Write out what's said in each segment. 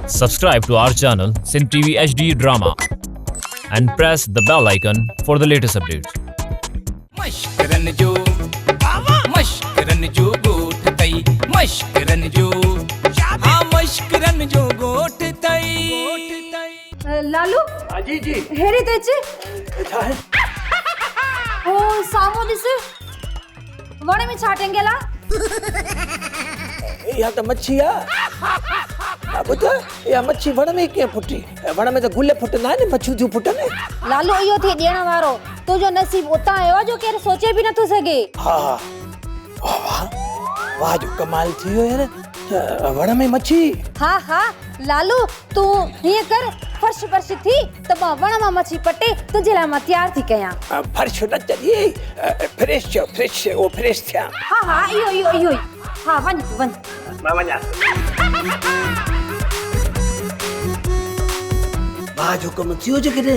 Subscribe to our channel Sin TV HD Drama and press the bell icon for the latest updates. मश्करन जो मश्करन जो गोठ तई मश्करन जो हाँ मश्करन जो गोठ तई लालू जी जी हेरी तेचे छा है ओ सामो दिसे वणे में छाटेंगे ला यहाँ तो मच्छी आ ॿुध या मच्छी वण में कीअं फुटी वण में त गुल फुटंदा आहिनि मच्छियूं थियूं फुटनि लालू इहो थी ॾियण वारो तुंहिंजो नसीब उतां आयो जो केरु सोचे बि नथो सघे हा वाह वाह वाह जो कमाल थी वियो यार वण में मच्छी हा लालू तू हीअं कर फर्श फर्श थी त मां वण मां मच्छी पटे तुंहिंजे लाइ मां तयार थी कयां फर्श न चढ़ी फ्रेश थियो फ्रेश वो फ्रेश थिया हा इहो ई हा वञ तूं वञ मां वञा वाह जो कम थियो जो केॾे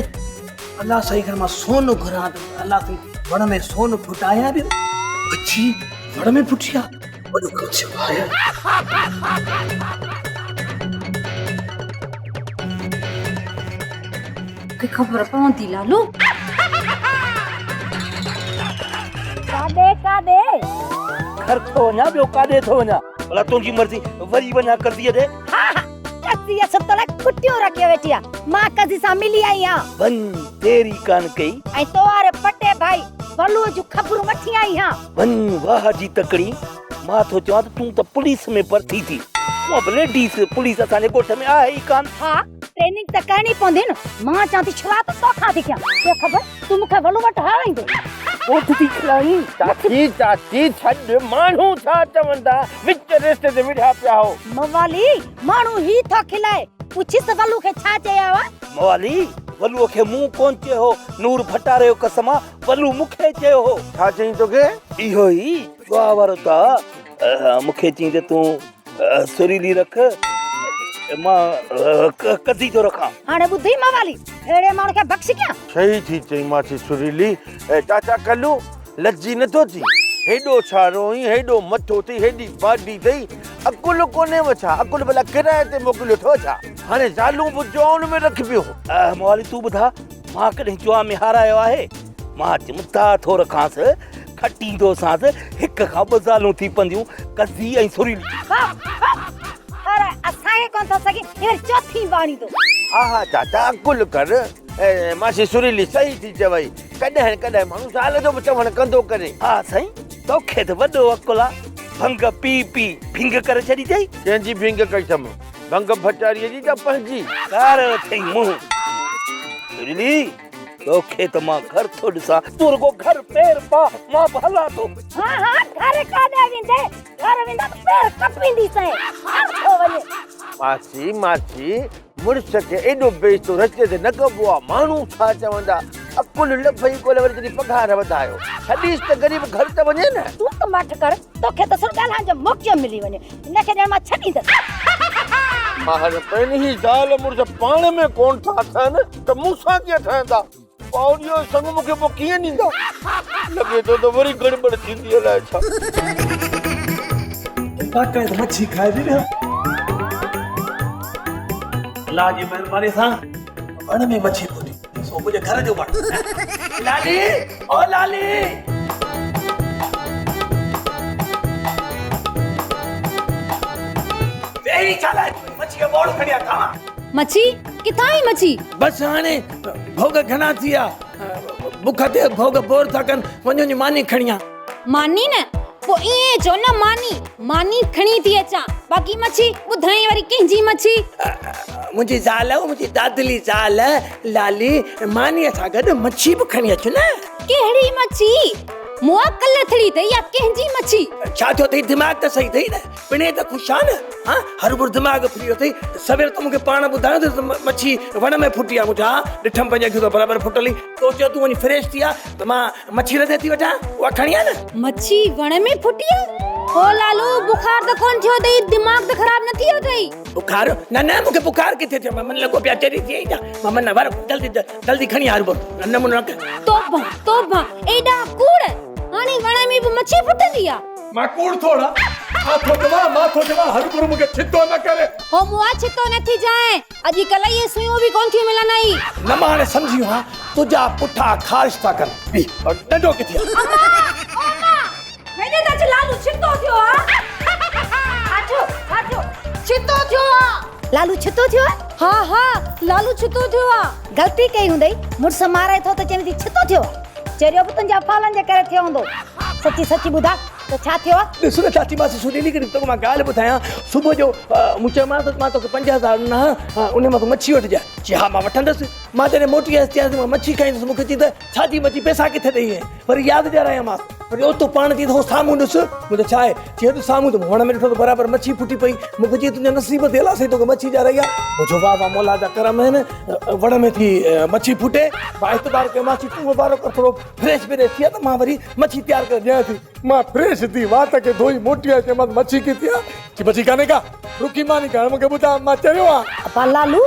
अल्लाह सही कर मां सोन घुरां त अल्लाह सही वण में सोन फुटाया बि मच्छी वण में फुटी आ वॾो कुझु आहे के खबर पवंदी लालू कादे घर थो वञा ॿियो काॾे थो वञा भला तुंहिंजी मर्ज़ी वरी वञा कज़ीअ ॾे कज़ी सतोला कुटियो रखियो वेठी आहे मां कज़ी सां मिली आई आं वञ तेरी कान कई ऐं तोवारे पटे भाई बलूअ जूं ख़बरूं वठी आई आं वञ वाह जी तकड़ी मां थो चवां त तूं त पुलिस में भर्ती थी उहा बि लेडीस पुलिस असांजे ॻोठ में आहे ई कान हा ट्रेनिंग त करणी पवंदी न मां चवां थी छुड़ा त तोखां थी कयां तोखे ख़बर तूं मूंखे बलू वटि हलाईंदो ॻोठ थी खिलाई चाची छॾ माण्हू छा चवनि था विच रस्ते ते वेठा पिया हो मवाली माण्हू ही थो खिलाए पुछिस बलू खे छा चया हुआ मवाली बलूअ खे मूं कोन चयो हो नूर फटारे जो कसम बलू मूंखे चयो हो छा चई तोखे इहो ई दुआ वारो त मूंखे चई त तूं सुरीली रख मां कज़ी थो रखां हाणे ॿुधी मवाली अहिड़े माण्हू खे बख़्श कयां सही थी चई मासी सुरीली चाचा कल्लू लज्जी नथो थी हेॾो छा रोई हेॾो मथो थी हेॾी बाडी अथई अकुल कोन्हे छा अकुल भला किराए ते मोकिलियो थो छा हाणे ज़ालूं बि जौन में रख पियो मवाली तूं ॿुधा मां कॾहिं चुआ में हारायो आहे मां चिमता थो रखांसि खटींदोसांसि हिक खां ॿ ज़ालूं थी पंदियूं कज़ी ऐं सुरीली अरे असांखे कोन थो सघे हे चौथी बाणी तो हा चाचा अकुल कर मासी सुरीली सही थी चवई कॾहिं कॾहिं माण्हू ज़ाल जो बि चवणु कंदो करे हा साईं तोखे त वॾो अकुल आहे भंग पी भिंग करे छॾी अथई कंहिंजी भिंग कई अथमि भंग भटारीअ जी या पंहिंजी कार अथई मुंहुं सुरीली तोखे त मां घर थो ॾिसां तूं रुॻो घर पेर पा मां बि हलां थो हा घर काॾे वेंदे घर वेंदा त पेर कपींदी सही छो वञे मासी मुड़ुस खे एॾो बेइज़्ज़तो रस्ते ते न कबो आहे माण्हू छा चवंदा अकुल लभई कोन वरी जॾहिं पघार वधायो छॾीस त ग़रीब घर त वञे न तूं त मठ कर तोखे त सिर्फ़ ॻाल्हाइण जो मौक़ो मिली वञे हिनखे ॼण मां छॾींदसि मां पंहिंजी ज़ाल मुड़ुस पाण में कोन था थियनि त मूंसां कीअं ठहंदा पाउडियो संग मूंखे पोइ कीअं ॾींदा लॻे थो त वरी गड़बड़ थींदी अलाए छा बाक़ाइदा त मच्छी खाए थी न अल्लाह जी महिरबानी सां वण में मच्छी फुटी सो मुंहिंजे घर जो वण लाली ओ लाली वेही चला मच्छी बोड़ खड़िया खावा मच्छी किथां आई मच्छी बस हाणे भोग घणा थिया बुख ते भोग बोर था कनि वञो मानी खणिया मानी न पो इए जो न मानी खणी थी अचां बाक़ी मच्छी ॿुधाई वरी कंहिंजी मच्छी मुंहिंजी ज़ाल मुंहिंजी दादली ज़ाल लाली मानीअ सां गॾु मच्छी बि खणी अचु न कहिड़ी मच्छी मुआ कल थड़ी थई या कंहिंजी मच्छी छा थियो अथई दिमाग़ त सही अथई न पिणे त ख़ुशि आहे न हा हर बुर दिमाग़ फ्री अथई सवेर त मूंखे पाण ॿुधायो त मच्छी वण में फुटी आहे मुंहिंजा ॾिठमि पंहिंजे अखियूं त बराबरि फुटली तो चयो तूं वञी फ्रेश थी आहे त मां मच्छी रधे थी वठां उहा खणी आहे न मच्छी वण में फुटी आहे ओ लालू बुखार त कोन थियो अथई दिमाग़ त ख़राब न थियो अथई बुखार न मूंखे बुखार किथे थियो मन लॻो पिया चरी थी आई मन वर जल्दी खणी हर बुर न मुन तोबा एॾा कूड़ हाणे वण में बि मच्छी फुटंदी आहे मां कूड़ थोड़ा माथो जमा हर गुरु मुके छितो न करे हो मुआ छितो नथी जाए अॼुकल्ह ये सुइयूं भी कोन थी मिलन आई न मां हाणे सम्झी हा तुंहिंजा पुठा ख़ारिश था कनि बी और डंडो किथे मैंने त लालू छितो थियो आजो आजो छितो थियो लालू छितो थियो हा हा लालू छितो थियो गलती कई हुंदई मुर्स मारे थो त चेंदी छितो थियो चरियो भी तुंहिंजा फालन जे करे थियो हूंदो सची सची ॿुधा तो छा थियो ॾिस न चाची मासी सुनीली करी तो मां ॻाल्हि ॿुधायां सुबुह जो मूंखे मां तोखे 50,000 न उन मां मच्छी वठि जा चई हा मां वठंदसि मां जॾहिं मोटी आयसि चयासीं मां मच्छी खाईंदुसि मूंखे चई त छाजी मच्छी पैसा किथे ॾेई आहीं वरी यादि ॾियारायामांसि वरी ओतो पाण थी थो साम्हूं ॾिस मुंहिंजो छा आहे चई त साम्हूं त वण में ॾिठो त बराबरि मच्छी फुटी पई मूंखे चई तुंहिंजा नसीब थियल आहे तोखे मच्छी ॾियाराई आहे मुंहिंजो वाह वाह मौला जा करम आहिनि वण में थी मच्छी फुटे मां इतबार कयोमांसि तूं मुबारक कर थोरो फ्रेश ब्रेश थी आहे त मां वरी मच्छी तयारु करे ॾियां थी मां फ्रेश थी वात के धोई मोटी आहे चयो मच्छी किथे आहे की मच्छी काने का रुकी मानी का मूंखे ॿुधा मां चरियो आहे अपा लालू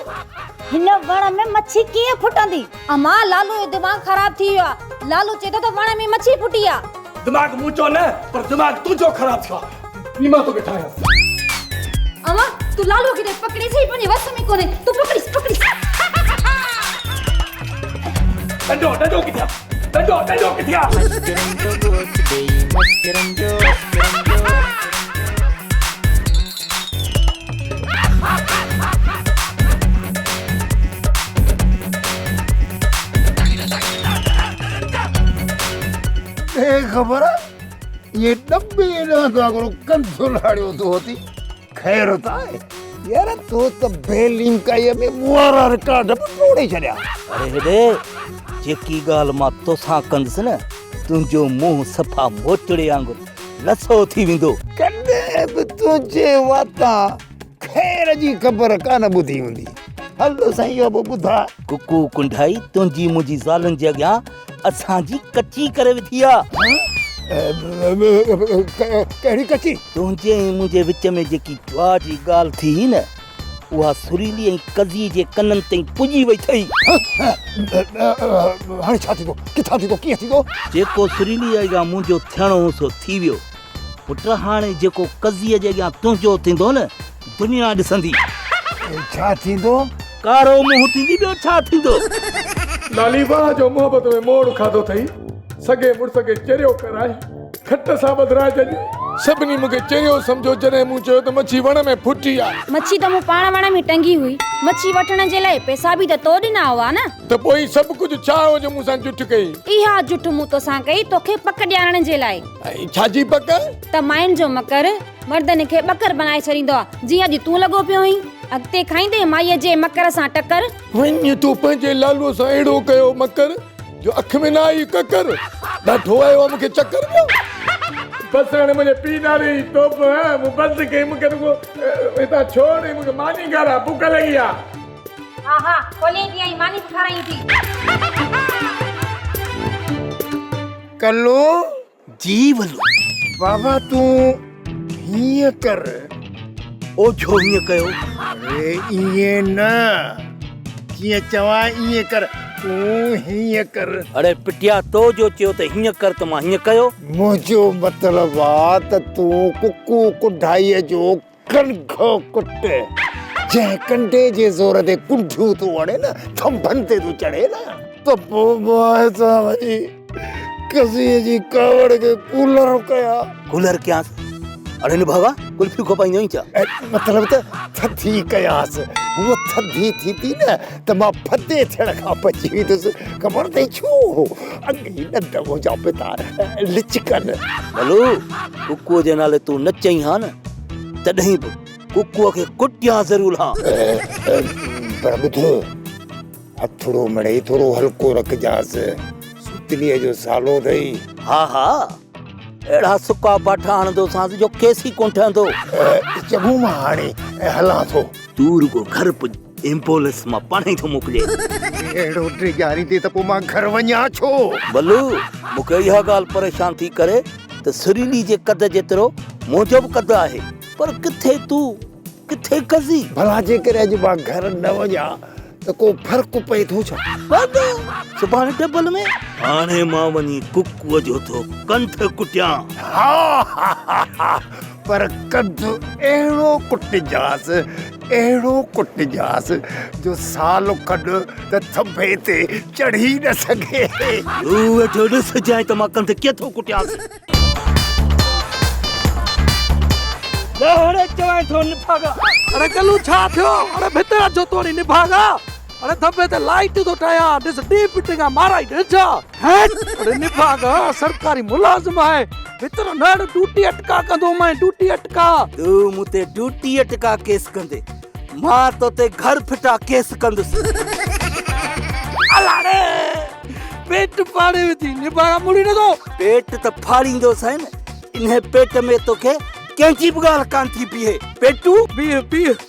हिन वण में मच्छी कीअं फुटंदी अमा लालू जो दिमाग खराब थी वियो आहे लालू चए थो त वण में मच्छी फुटी आहे दिमाग मुंहिंजो न पर दिमाग तुंहिंजो ख़राब थियो आहे बीमा तोखे ठाहियां अमा तू लालू खे पकड़ी सही पंहिंजे वस में कोने तू पकड़ी डंडो किथे आहे डंडो किथे आहे खबर ये डब्बे ना तो कंसोल हाड़ियो तो होती खैर होता है यार तो बेलिम का ये में मुआरा रिकॉर्ड तोड़े छड़या अरे हेडे जेकी गाल मां तोसां कंदसि न तुंहिंजो मुंहुं सफ़ा मोचड़े वांगुरु लसो थी वेंदो कदे भी तुझे वाता खैर जी खबर कान बुधी हुंदी हलो साईं यो बुधा कुकू कुंढाई तुंहिंजी मुंहिंजी ज़ालुनि जे अॻियां असांजी कची करे विधी आहे कहिड़ी कची तुंहिंजे ऐं मुंहिंजे विच में जेकी दुआ जी ॻाल्हि थी न उहा सुरीली ऐं कज़ी जे कननि ताईं पुॼी वई अथई हाणे छा थींदो किथां थींदो कीअं थींदो जेको सुरीली अॻियां मुंहिंजो थियणो हो सो थी वियो पुट हाणे जेको कज़ीअ जे अॻियां तुंहिंजो थींदो न दुनिया ॾिसंदी छा थींदो कारो मुंहुं थींदी ॿियो छा थींदो लालीबा जो मोहब्बत में मोड़ खाधो थई सगे मुड़स के चरियो कराए खट सां बदराए जॾी सभिनी मूंखे चरियो सम्झो जॾहिं मूं चयो त मच्छी वण में फुटी आहे मच्छी त मूं पाण वण में टंगी हुई मच्छी वठण जे लाइ पैसा बि त तो ॾिना हुआ न त पोइ सभु कुझु छा हो जो मूंसां जुठ कई इहा जुठ मूं तोसां कई तोखे पक ॾियारण जे लाइ ऐं छाजी पक त माइन जो मकर मर्दनि खे बकर बनाए छॾींदो आहे जीअं अॼु तूं लॻो पियो हुई अॻिते खाईंदे माईअ जे मकर सां टकर वञ तूं पंहिंजे लालूअ सां अहिड़ो कयो मकर जो अख में न आई ककर ॾाढो आयो मूंखे चकर पियो बस हाणे मुंहिंजे पीउ नाले जी तोप मूं बंदि कई मूंखे रुगो हितां छोड़ मूंखे मानी खारां बुख लॻी आहे हा हा खोले थी आई मानी खाराई थी कल्लो जी वलो बाबा तूं हीअं कर ओ छो हीअं कयो अरे ईअं न कीअं चवां ईअं कर तूं हीअं कर अरे पिटिया तो जो चयो त हीअं कर त मां हीअं कयो मुंहिंजो मतिलबु आहे त तूं कुकू कुंढाईअ जो कणखो कुट जंहिं कंडे जे ज़ोर ते कुंढियूं तूं वणे न थंभनि ते तूं चढ़े न त पोइ मां हितां वञी कज़ीअ जी कावड़ खे कूलर कया कूलर कयांसि अरे न भावा कुल्फी खोपाईंदो ई छा मतिलबु त थधी कयांसि हूअ थधी थी थी न त मां फते थियण खां बची वेंदुसि ख़बर अथई छो अॻे ॾंद मुंहिंजा पिता लिचकनि भलो कुकूअ जे नाले तूं न चई हा न तॾहिं बि कुकूअ खे कुटियां ज़रूरु हा पर ॿुधो हथड़ो मिड़ई थोरो हल्को रखजांसि सुतलीअ जो सालो अथई हा हा अहिड़ा सुका पाठा हणंदोसांसि जो केसी कोन ठहंदो चङो मां हाणे हलां थो तूं रुगो घर पुॼ एम्बुलेंस मां पाण ई थो मोकिलिए अहिड़ो टीगारी ते त पोइ मां घर वञा छो भलू मूंखे इहा ॻाल्हि परेशान थी करे त सुरीली जे कद जेतिरो मुंहिंजो बि कद आहे पर किथे तूं किथे कज़ी भला जेकर अॼु मां घर न वञा त को फ़र्क़ु पए थो छा सुभाणे टेबल में हाणे मां वञी कुकूअ जो थो कंठ कुटियां पर कद अहिड़ो कुटिजास जो साल खॾु त थंभे ते चढ़ी न सघे। वेठो ॾिस जाए त मां कंध केथो कुटियास। अरे चवाए थो निभागा। अरे कल्लू छा थियो? अरे भितर अचो तोड़ी निभागा। अरे थंभे ते लाइट तो ठाया ॾिस डी पिटिंगा माराई ॾिसा। अरे निभागा सरकारी मुलाज़िम आहे भितर नड़ ड्यूटी अटका कंदो मैं ड्यूटी अटका। तू मुते ड्यूटी अटका केस कंदे मां तो ते घर फिटा केस कंदुस। अलाड़े पेट फाड़े विधी निभागा मुड़ी न दो। पेट त फाड़ींदो साईं इन पेट में तोखे कैंची बुगाल कान थी पीए पेटू बी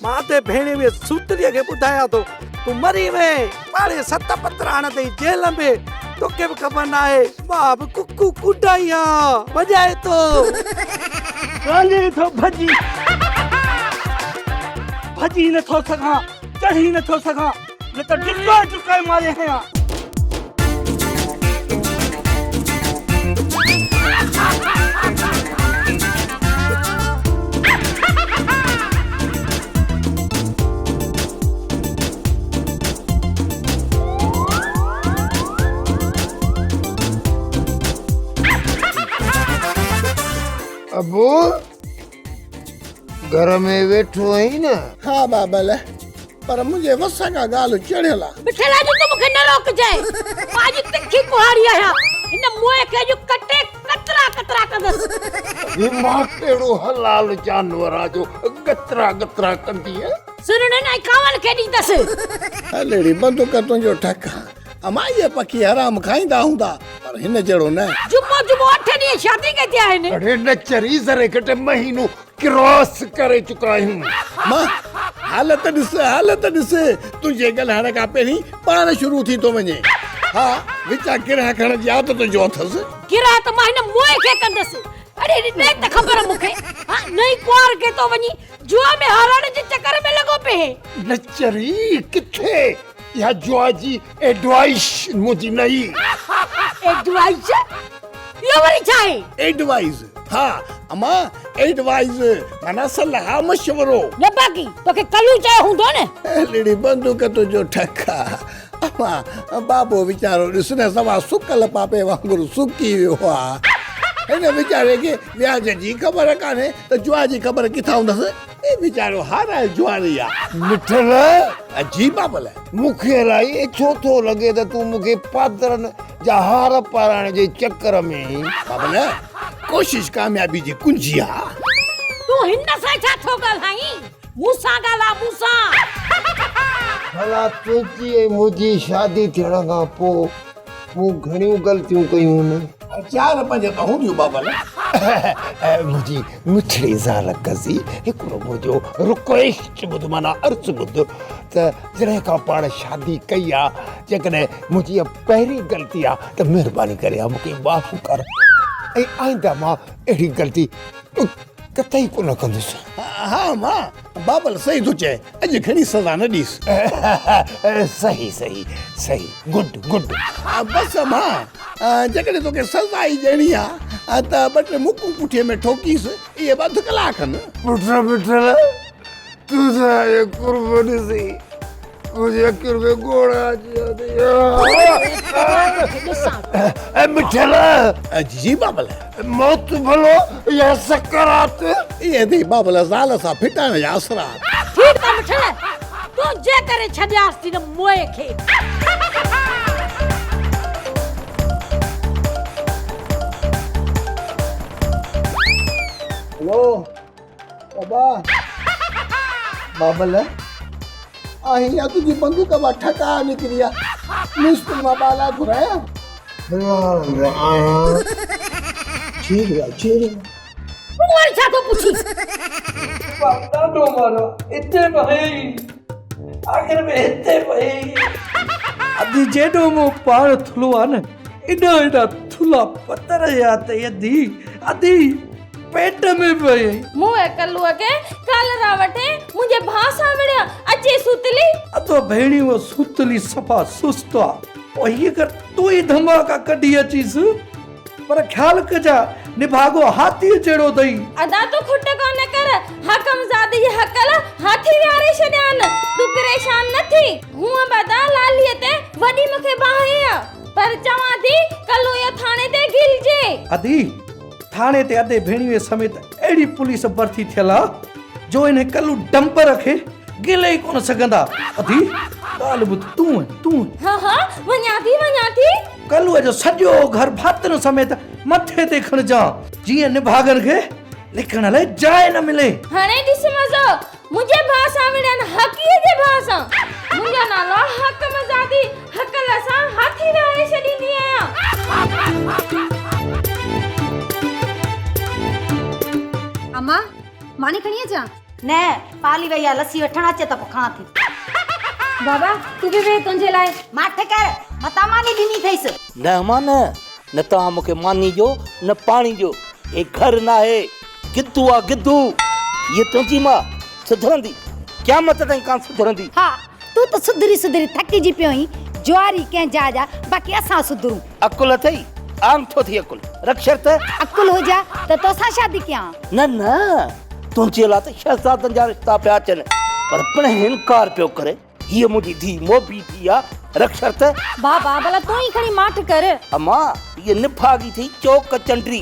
मां ते भेणे में सूतरीअ खे ॿुधाया तो तू मरी वे पाड़े 7 पत्र आण तई जेल में तोखे भी खबर ना है मां भी कुकू कुटाइया बजाए तो गाने तो भजी न थो सका चढ़ी न थो सका न तो डिब्बा चुकाए मारे हैं। अबू घर में वेठो आई न? हाँ बाबल पर मुझे वसा का गाल चढ़ेला बिठला जो तो मुखे न रोक जाए आज तिखी कुहारी आया इन मोए के जो कटे कतरा कंदस। ये माटेड़ो हलाल जानवर आ जो गतरा कंदी है। सुनने ना कावल के दी दस हलेड़ी बंदूक तुंजो ठका अमा ये पकी हराम खाईंदा हुंदा पर हिन जड़ो न। जुम्मो 8 ॾींहं शादी के थिया आहिनि। अरे नचरी जरे कटे महीनो क्रॉस करे चुका हूं मां। हालत ॾिस तुझे ॻाल्हाइण खां पहिरीं पाण शुरू थी तो वञे। हाँ विचा किरा खण जी आदत जो अथस। किरा त मां हिन मोए के कंदस। अरे ने त खबर मुखे हां नहीं कुआर के तो वञी जुआ में हारण जे चक्कर में लगो पे। नचरी किथे या जुआ जी एडवाइस मुझी नहीं। एडवाइस यो वरी चाहे एडवाइस। हाँ अमा एडवाइस माना सलाह मशवरो न बाकी तोके कल्लू चाहे हुंदो न। लेडी बंदूक तो जो ठका अमा बाबो विचारो ॾिस न सवा सुकल पापे वांगुरु सुकी वियो आहे। हिन वीचारे खे व्याज जी ख़बर कान्हे त जुआ जी ख़बर किथां हूंदसि। ए वीचारो हाराए जुआरी आहे। मिठल जी बाबल मूंखे अलाई छो थो लॻे त तूं मूंखे पादरनि जा हार पाराइण जे चक्कर में बाबल कोशिश कामयाबी जी कुंजी आहे। तू हिन सां छा थो ॻाल्हाई मूंसां ॻाल्हा मूंसां। भला तुंहिंजी ऐं मुंहिंजी शादी थियण खां पोइ मूं घणियूं ग़लतियूं कयूं न। 4-5 त हूंदियूं बाबल। मुंहिंजी मिठड़ी ज़ाल कज़ी हिकिड़ो मुंहिंजो रिक्वेस्ट ॿुध माना अर्ज़ु ॿुध त जॾहिं खां पाण शादी कई आहे जेकॾहिं मुंहिंजी पहिरीं ग़लती आहे त महिरबानी करे मूंखे माफ़ कर ऐं आईंदा मां अहिड़ी ग़लती कतई कोन कंदुसि। हाँ मां बाबल सही थो चए अॼु घणी सज़ा न ॾीस। सही गुड बस मां जेकॾहिं तोखे सज़ा ई ॾियणी आहे त 2 मुकूं पुठीअ में ठोकीस इहे 2 कलाक न। पुठल तूं कुर्ब ॾिसी मुझे अखियुनि में गोड़ा अची मिठल जी बाबल मौत भलो या सकरात ये थी बाबल ज़ाल सां फिटाइण जा असरात। ठीक है मिठल तू जे करे छॾियास थी न मोए खे। हेलो बाबा बाबल आहिया तुझी बंदूक मां ठका निकरी आहे मुश्किल मां बाला घुराया ठीक कुंवर छा तो पुछी ॾाढो मारो इते भई आखिर में इते भई अदी जेडो मो पार थुलो आ न एडा थुला पत्थर या ते अदी पेट में पई मुए कल्लू के काल रावटे मुझे भाषा विड़िया अचे सुतली अतो भेणी वो सुतली सफा सुस्ता ओ ये कर तू ही धमाका कढी अचीस पर ख्याल कजा निभागो हाथी जहिड़ो अथई। अदा तू खुट कोन कर हकम ज़ादी जी हकल हाथी विहारे छॾियान। तू परेशान न थी। हूअं बदा लालीअ ते वॾी मूंखे बाहि आ, पर चवां थी कल्ह इहो थाणे ते गिलजे। अदी थाणे ते अधे भेणीअ समेत अहिड़ी पुलिस भर्ती थियल आहे जो इन कल्लू डंपर खे गिले ई कोन सघंदा। अदी ॻाल्हि ॿुध तूं हाँ हाँ वञा थी। कल्लूअ जो सॼो घर भातियुनि समेत मथे ते खणजां जीअं निभागन खे लिखण लाइ जाइ न मिले। हाणे ॾिस मज़ो मुंहिंजे भाउ सां विड़न हकीअ जे भाउ सां। मुंहिंजो नालो हकम ज़ादी हकल सां हाथी विहारे छॾींदी आहियां। अम्मा मानी खणी अचां? न पाली वई आहे, लस्सी वठण अचे त पोइ खणा थी। बाबा तू बि वे, तुंहिंजे लाइ माठे कर मता मानी ॾिनी अथईसि। न मां न तव्हां मूंखे मानी जो न पाणी जो। हे घर न आहे, गिद्दू आहे गिद्दू। ये तुंहिंजी मां सुधरंदी क़यामत ताईं कान सुधरंदी। हा तू त सुधरी थकिजी पियो ई। ज्वारी कंहिं जा बाक़ी असां सुधरूं। अकुल अथई आम थो थी अकुल रख शर्त। अकुल हुजा त तोसां शादी कयां। न तुंहिंजे लाइ त शहज़ादनि जा रिश्ता पिया अचनि, पर पिण इनकार पियो करे। हीअ मुंहिंजी धीउ मोबी थी आहे, रख शर्त। बाबा भला तू ई खणी माठ कर। अम्मा हीअ निभागी थी चौक चंडरी।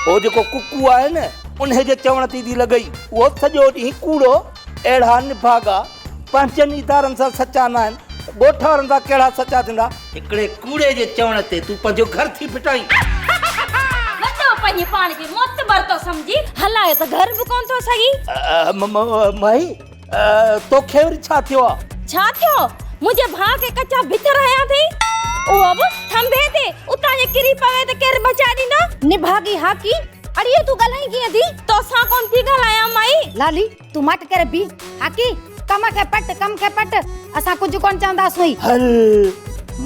हो जेको कुकू आहे न उन जे चवण थी लॻई, उहो सॼो ॾींहुं कूड़ो। अहिड़ा निभागा पंहिंजनि इदारनि सां सचा न आहिनि, ॻोठ वारनि सां कहिड़ा सचा थींदा। हिकिड़े कूड़े जे चवण ते तूं पंहिंजो घर थी फिटाई। वॾो पंहिंजे पाण खे मोतबर तो समझी हलाए त घर बि कोन थो सही। माई तोखे वरी छा थियो आहे? छा थियो? मुंहिंजे भाउ खे कचा भितर हया थई, उहो बि थंभे ते उतां जे किरी पवे त केर बचा ॾींदा। निभागी हाकी अड़िए तू ॻाल्हाई कीअं थी? तोसां कोन थी ॻाल्हायां माई। लाली तू मट कर बि। हाकी कम खे पट असां कुझु कोन चवंदासीं। हल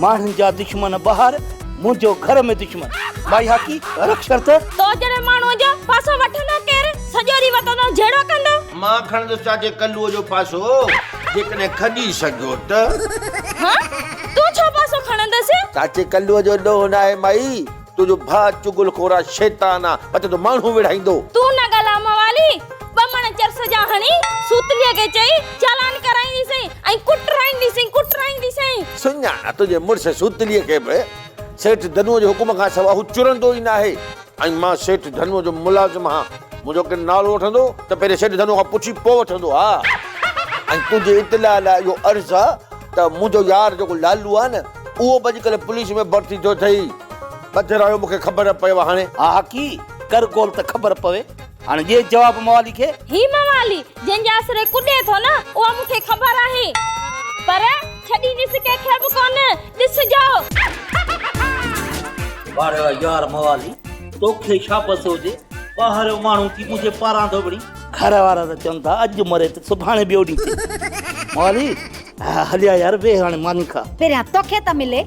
माण्हुनि जा दुश्मन ॿाहिरि, मुंहिंजो घर में दुश्मन। भाई हाकी रख शर्त। तो जड़े माण्हूअ जो पासो वठंदो केर? सॼो ॾींहुं वतनो जहिड़ो कंदो। मां खणंदुसि चाचे कल्लूअ जो पासो जेकॾहिं खॼी सघियो त। हाँ तू छो पासो खणंदसि? चाचे कल्लूअ जो ॾोह न आहे माई, तुंहिंजो भाउ चुगलखोर आहे, शैतान आहे, पतो त माण्हू विढ़ाईंदो। तू न ॻाल्हा मवाली। बमण चरस जा हणी सूतलीअ खे चई चालान कराईंदीसीं ऐं कुटराईंदीसीं। सुञाण तुंहिंजे मुड़ुस सूतलीअ खे बि सेठ धनुअ जे हुकुम खां सवाइ हू चुरंदो ई न आहे। ऐं मां सेठ धनुअ जो मुलाज़िम आहियां। मुंहिंजो केरु नालो वठंदो त पहिरीं सेठ धनुअ खां पुछी पोइ वठंदो। हा ऐं तुंहिंजे इतला लाइ इहो अर्ज़ु आहे त मुंहिंजो यार जेको लालू आहे न, उहो बि अॼुकल्ह पुलिस में भर्ती थियो अथई। बदर आयो मूंखे ख़बर पयो हाणे। हा की कर गोल त ख़बर पवे। हाणे जे जवाब मवाली खे। ही मवाली जंहिंजे आसरे कुॾे थो न, उहा मूंखे ख़बर आहे, पर छॾींदसि कंहिंखे बि कोन। ॾिसजो वारे यार मवाली तोखे छा पसो हुजे? ॿाहिरि माण्हू थी मुंहिंजे पारां थो वड़ी। घर वारा त चवनि था अॼु मरे त सुभाणे ॿियो ॾींहुं थिए। मवाली हलिया यार वे हाणे मानी खा। पहिरियां तोखे त मिले।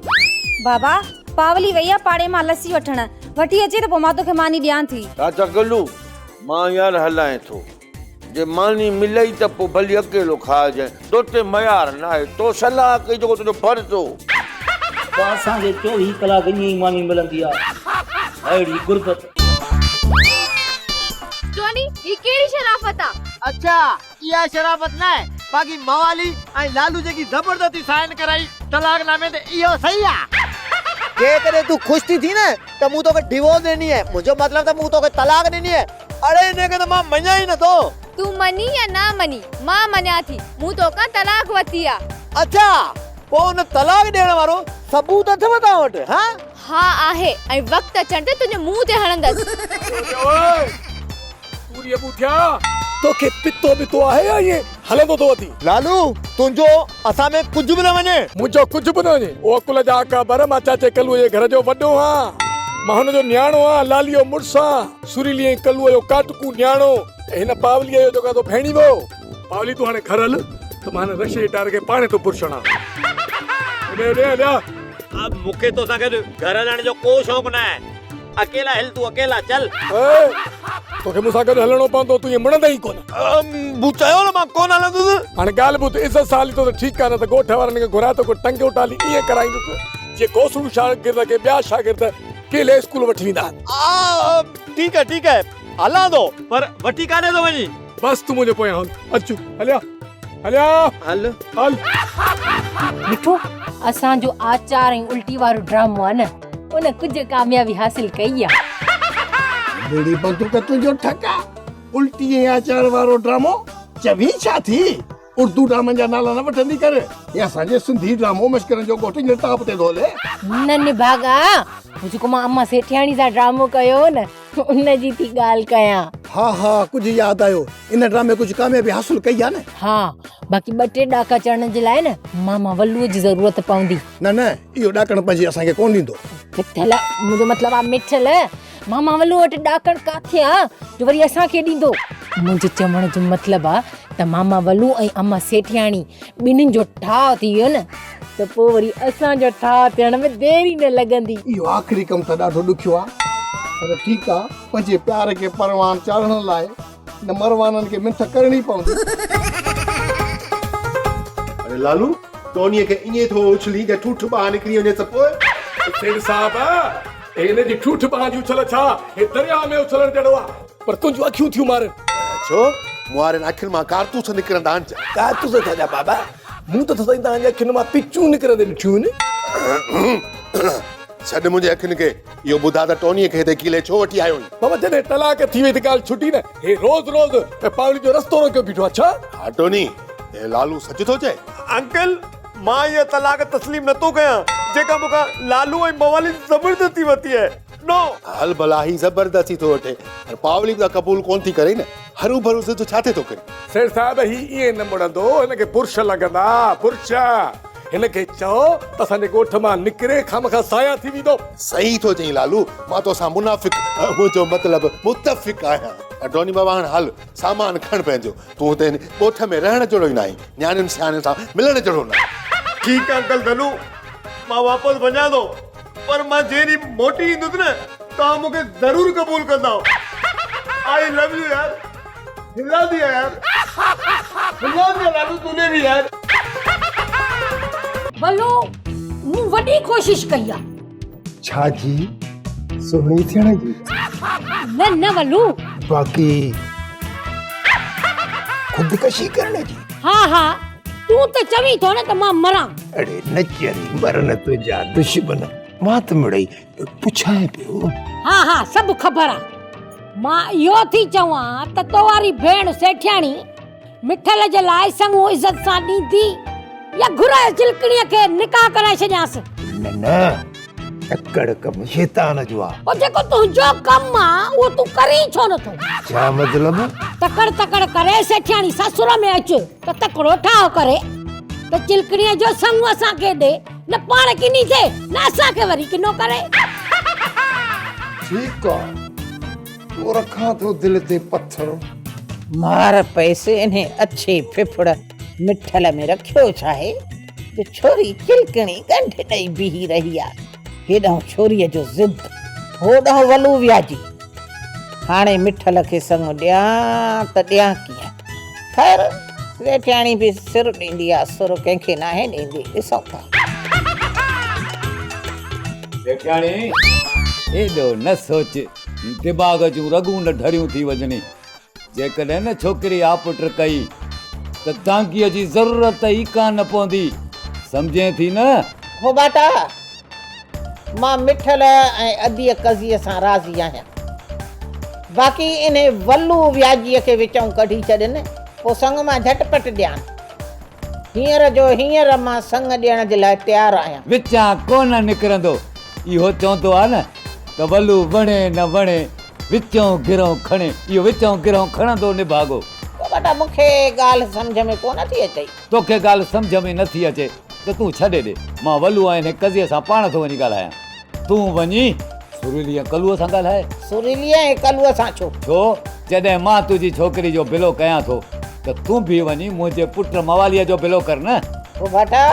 बाबा पावली वई आहे पाड़े मां लस्सी वठण, वठी अचे त पोइ मां तोखे मानी ॾियां थी। चाचा कल्लू मां यार हलाए थो, जे मानी मिलई त पोइ भली अकेलो खाइजांइ। तो ते मयार न आहे, तो सलाह कई जेको तुंहिंजो फर्ज़ हो। असांखे 24 कलाक ईअं ई मानी मिलंदी आहे। अहिड़ी गुरबत। टोनी ही कहिड़ी शराफत आहे? अच्छा इहा शराफत न आहे, बाक़ी मवाली ऐं लालू जेकी ज़बरदस्ती साइन कराई तलाकनामे ते इहो सही आहे। जेकॾहिं तूं ख़ुशि थी न त मूं तोखे डिवोर्स ॾिनी आहे, मुंहिंजो मतिलबु त मूं तोखे तलाक ॾिनी आहे। अड़े हिनखे त मां मञा ई नथो। तू मनी या ना मनी, मां मञा थी, मूं तोखां तलाक वरिती आहे। अच्छा पोइ उन तलाक ॾियण वारो सबूत अथव तव्हां वटि? हा आहे, ऐं वक़्तु अचण ते तुंहिंजे मुंहुं ते हणंदसि। पूरी पुठिया तोखे पितो बितो आहे या ये हलंदो तो अथी? लालू तुंहिंजो असां में कुझु बि न वञे। मुंहिंजो कुझु बि न वञे। ओ अकुल जा आका बर मां चाचे कल्लूअ जे घर जो वॾो आहियां। मां हुनजो न्याणो आहियां, लालीअ मुड़ुसु आहियां, सुरीली ऐं कल्लूअ जो काटकू न्याणो। हिन पावलीअ जो जेको भेणी वो पावली तूं हाणे घर हल त मां हिन रशे टार खे पाणे तो पुरछणा। अब मूंखे तोसां गॾु घर हलण जो को शौक़ु न आहे। अकेला हल, तूं अकेला चल। तोखे मूंसां गॾु हलणो पवंदो, तूं ईअं मुणंदा ई कोन। चयो न मां कोन हलंदुसि। हाणे ॻाल्हि ॿुध, इज़त सां हली तो त ठीकु आहे, न त ॻोठ वारनि खे घुराए तो को टंगे उटाली ईअं कराईंदुसि। जे घोसड़ू शागिर्द खे ॿिया शागिर्द अकेले स्कूल वठी वेंदा। ठीक है हलां दो पर वठी काने तो वञी। बस तू मुझे पोयां हल अचु हलिया हलिया हल हल। मिठो असांजो आचार ऐं उल्टी वारो ड्रामो आहे न उन कुझु कामयाबी हासिल कई आहे। बेड़ी बंदूक तुंहिंजो ठका उल्टी ऐं आचार वारो ड्रामो चवी छा थी? उर्दू ड्रामनि जा नाला न वठंदी कर। हे असांजे सिंधी ड्रामो मश्करनि जो घोट निताब ते थो हले। न निभागा जेको मां अम्मा सेठियाणी सां ड्रामो कयो न उन जी थी ॻाल्हि कयां। हा कुझु यादि आयो। इन ड्रामे कुझु कामयाबी हासिल कई आहे न? हा बाक़ी 2-3 ॾाका चढ़ण जे लाइ न मामा वल्लूअ जी ज़रूरत पवंदी। न इहो ॾाकण पंहिंजी असांखे कोन ॾींदो। मिठल मुंहिंजो मतिलबु आहे मिठल मामा वल्लू वटि ॾाकण काथे आहे जो वरी असांखे ॾींदो। मुंहिंजे चवण जो मतिलबु आहे त मामा वल्लू ऐं अम्मा सेठियाणी ॿिन्हिनि जो ठाह थी वियो न त पोइ वरी असांजो ठाह थियण में देरी न लॻंदी। इहो आख़िरी कमु त ॾाढो ॾुखियो आहे पर ठीकु आहे। पंहिंजे प्यार खे परवान चाढ़ण लाइ न मरवाननि खे मिंथ करणी पवंदी। अरे लालू टोनीअ खे ईअं थो उछली जे ठूठ ॿाहिरि निकिरी वञे त पोइ? सेठ साहब हिन जी ठूठ ॿाहिरि जी उछल छा हे दरिया में उछलण जहिड़ो आहे। पर तुंहिंजूं अखियूं थियूं मारनि। छो मुआरनि अखियुनि मां कारतूस निकिरंदा आहिनि। कारतूस छा बाबा? मूं त साईं तव्हांजे अखियुनि मां पिचूं निकिरंदे ॾिठियूं आहिनि। छॾ मुंहिंजे अखियुनि खे। इहो ॿुधा त टोनीअ खे हिते कीले छो वठी आयो? बाबा जॾहिं तलाक थी वई त ॻाल्हि छुटी न। हे रोज़ पावली जो रस्तो रोकियो बीठो आहे छा? हा टोनी हे लालू सच थो चए? अंकल मां ये तलाक तस्लीम नथो कयां जेका मूंखां लालू ऐं मवाली ज़बरदस्ती वरिती आहे। नो हल भला ही ज़बरदस्ती थो वठे पर पावली त क़बूल कोन थी करे न। हरू भरू सिध छा थो करे? सेठ साहब ही ईअं न मुड़ंदो। हिनखे पुरुष लॻंदा पुरुष। हिनखे चओ त असांजे ॻोठ मां निकिरे खामखा साया थी वेंदो। सही थो चई लालू। मां तोसां मुनाफ़िक मुंहिंजो मतिलबु मुतफ़िक आहियां। टोनी बाबा हाणे हल सामान खण पंहिंजो। तूं हुते ॻोठ में रहण जहिड़ो ई न आहीं। न्याणियुनि सियाणियुनि सां मिलण जहिड़ो न। ठीक है अंकल धनु मां वापस वञा थो पर मां जेरी मोटी ईंदुसि न तव्हां मूंखे ज़रूर क़बूल कंदा। आई लव यू यार। हिला दिया यार। हिला दिया लालू तूने भी यार। वल्लू मूं वॾी कोशिश कई आहे। छा जी? सुहिणी थियण जी? न वल्लू बाक़ी खुदकशी करण जी? हा तूं त चवी थो न त मां मरां। अड़े न चरी मरन तुंहिंजा दुश्मन। मां त मिड़ई पुछां पियो। हा सभु ख़बर आहे। मां इहो थी चवां त तो वारी भेण सेठियाणी मिठल जे लाइ संगो इज़त सां ॾींदी या घुराए चिलकणीअ खे निकाह कराए छॾियांसि? न अकड़ कम शैतान जो आहे। ओ जेको तुंहिंजो कमु आहे उहो तूं करी छो नथो? छा मतिलबु? तकड़ करे सेठियाणी ससुर में अच त तकड़ो ठाह करे त चिलकणीअ जो संग असांखे ॾे न पाण किनी थिए न असांखे वरी किनो करे। ठीकु आहे तो रखां थो दिल ते पत्थर। मार पैसे इन्हें अच्छे फिफड़ मिठल में रखियो छाहे जो छोरी चिलकणी गंढ ॾेई बीही रही आहे। हेॾां छोरीअ जो ज़िद होॾां वलू वियाजी। हाणे मिठल खे संग ॾियां त ॾियां कीअं? ख़ैर सेठियाणी बि सिर ॾींदी आहे सुर कंहिंखे नाहे ॾींदी। ॾिसूं था। सेठियाणी एॾो न सोच दिमाग़ जूं रगूं न ढरियूं थी वञणी। जेकॾहिं न छोकिरी आपुट कई त तांकीअ जी ज़रूरत ई कान पवंदी। सम्झे थी न? हो बाटा मां मिठल ऐं अदीअ कज़ीअ सां राज़ी आहियां। बाक़ी इन वल्लू व्याजीअ खे विचों कढी छॾनि पोइ संग मां झटपट ॾियां। हींअर जो हींअर मां संग ॾियण जे लाइ तयारु आहियां। विचां कोन निकिरंदो। इहो चवंदो आहे न त वल्लू वणे न वणे विचों गिरों खणे। इहो विचों गिरों खणंदो निभागो। बेटा मूंखे ॻाल्हि सम्झ में कोन थी अचे। तोखे ॻाल्हि सम्झ में नथी अचे त तूं छॾे ॾे। मां वल्लू ऐं कज़ीअ सां पाण थो वञी ॻाल्हायां। तूं वञी सुरीली ऐं कलूअ सां ॻाल्हाए। सुरीली ऐं कलूअ सां छो? जॾहिं मां तुंहिंजी छोकिरी जो बिलो कयां थो त तूं बि वञी मुंहिंजे पुट मवालीअ जो बिलो कर न। बेटा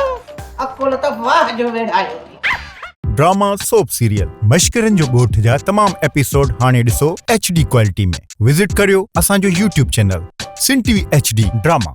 अकुल त वाह जो वेढ़ायो। ड्रामा सोप सीरियल मश्करनि जो ॻोठ जा तमाम एपिसोड हाणे ॾिसो HD क्वालिटी में। विज़िट करियो असांजो YouTube चैनल सिन TV HD ड्रामा।